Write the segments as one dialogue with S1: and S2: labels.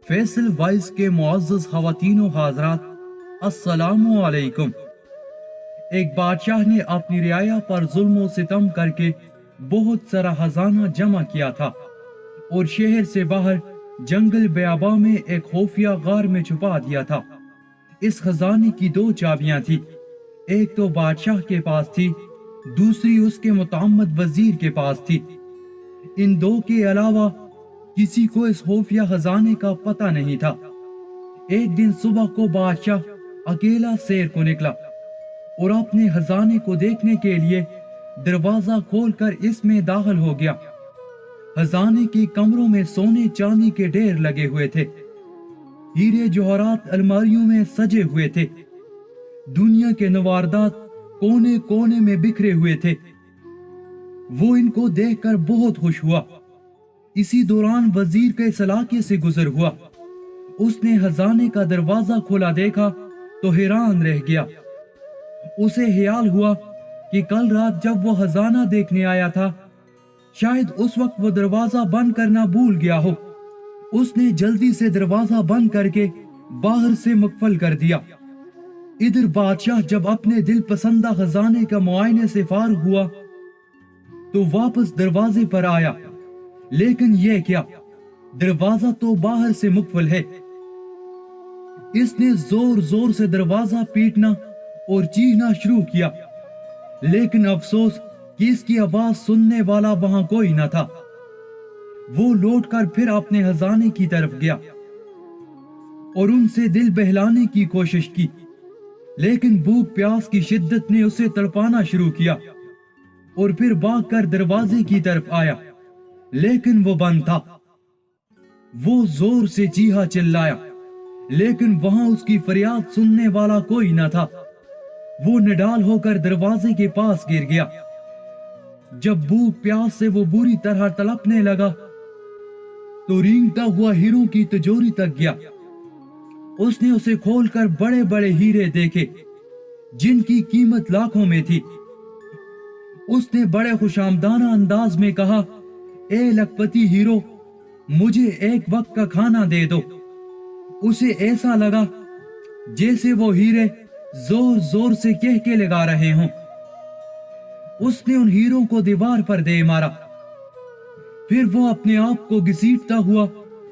S1: Faisal voice के मुअज़्ज़ज़ ख़वातीन व हज़रात, अस्सलामु अलैकुम। एक बादशाह ने अपनी रियाया पर जुल्म व सितम करके बहुत सारा खजाना जमा किया था और शहर से बाहर जंगल बेआबा में एक खुफिया गार में छुपा दिया था। इस खजाने की दो चाबियां थी, एक तो बादशाह के पास थी, दूसरी उसके मुतअम्मद वजीर के पास थी। इन दो के अलावा किसी को इस खुफिया खजाने का पता नहीं था। एक दिन सुबह को बादशाह अकेला सैर को निकला और अपने खजाने को देखने के लिए दरवाजा खोलकर इसमें दाखिल हो गया। खजाने के कमरों में सोने चांदी के ढेर लगे हुए थे, हीरे जवाहरात अलमारियों में सजे हुए थे, दुनिया के नवारदात कोने कोने में बिखरे हुए थे। वो इनको देखकर बहुत खुश हुआ। इसी दौरान वजीर के इस इलाके से गुजर हुआ। उसने खजाने का दरवाजा खोला देखा तो हैरान रह गया। उसे ख्याल हुआ कि कल रात जब वो खजाना देखने आया था, शायद उस वक्त वो दरवाजा बंद करना भूल गया हो। उसने जल्दी से दरवाजा बंद करके बाहर से मुकफल कर दिया। इधर बादशाह जब अपने दिल पसंदा खजाने का मुआयने से फारिग हुआ तो वापस दरवाजे पर आया, लेकिन यह क्या, दरवाजा तो बाहर से मुकफल है। इसने जोर जोर से दरवाजा पीटना और चीखना शुरू किया, लेकिन अफसोस कि इसकी आवाज सुनने वाला वहां कोई न था। वो लौटकर फिर अपने खजाने की तरफ गया और उनसे दिल बहलाने की कोशिश की, लेकिन भूख प्यास की शिद्दत ने उसे तड़पाना शुरू किया और फिर भागकर दरवाजे की तरफ आया, लेकिन वो बंद था। वो जोर से चीहा चिल्लाया, लेकिन वहां उसकी फरियाद सुनने वाला कोई न था। वो निडाल होकर दरवाजे के पास गिर गया। जब भूख प्यास से वो बुरी तरह तड़पने लगा तो रेंगता हुआ हीरों की तिजोरी तक गया। उसने उसे खोलकर बड़े बड़े हीरे देखे जिनकी कीमत लाखों में थी। उसने बड़े खुशामदाना अंदाज में कहा, ए लखपति हीरो, मुझे एक वक्त का खाना दे दो। उसे ऐसा लगा जैसे वो हीरे जोर जोर से कह के लगा रहे हों। उसने उन हीरों को दीवार पर दे मारा। फिर वो अपने आप को घसीटता हुआ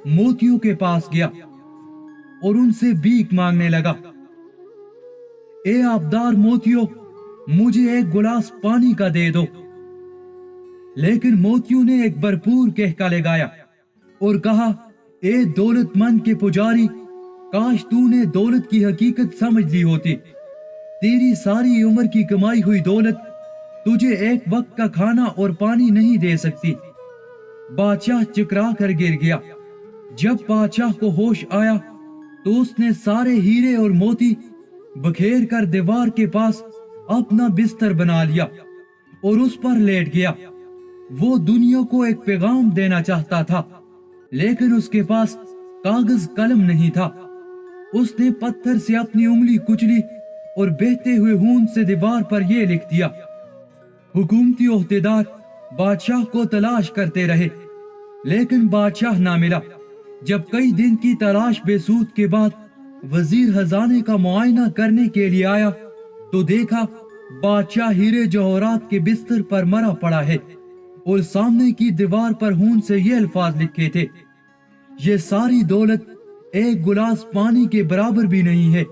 S1: मोतियों के पास गया और उनसे भीख मांगने लगा। ए आबदार मोतियों, मुझे एक गिलास पानी का दे दो। लेकिन मोतियों ने एक भरपूर कहका लगाया और कहा, ए दौलतमंद के पुजारी, काश तूने दौलत की हकीकत समझ ली होती। तेरी सारी उम्र की कमाई हुई दौलत तुझे एक वक्त का खाना और पानी नहीं दे सकती। बादशाह चिकरा कर गिर गया। जब बादशाह को होश आया तो उसने सारे हीरे और मोती बखेर कर दीवार के पास अपना बिस्तर बना लिया और उस पर लेट गया। वो दुनिया को एक पैगाम देना चाहता था, लेकिन उसके पास कागज कलम नहीं था। उसने पत्थर से अपनी उंगली कुचली और बहते हुए खून से दीवार पर यह लिख दिया। हुकूमती ओहदेदार बादशाह को तलाश करते रहे, लेकिन बादशाह ना मिला। जब कई दिन की तलाश बेसूद के बाद वजीर खजाने का मुआयना करने के लिए आया तो देखा बादशाह हीरे जवाहरात के बिस्तर पर मरा पड़ा है और सामने की दीवार पर खून से ये अल्फाज लिखे थे, ये सारी दौलत एक गिलास पानी के बराबर भी नहीं है।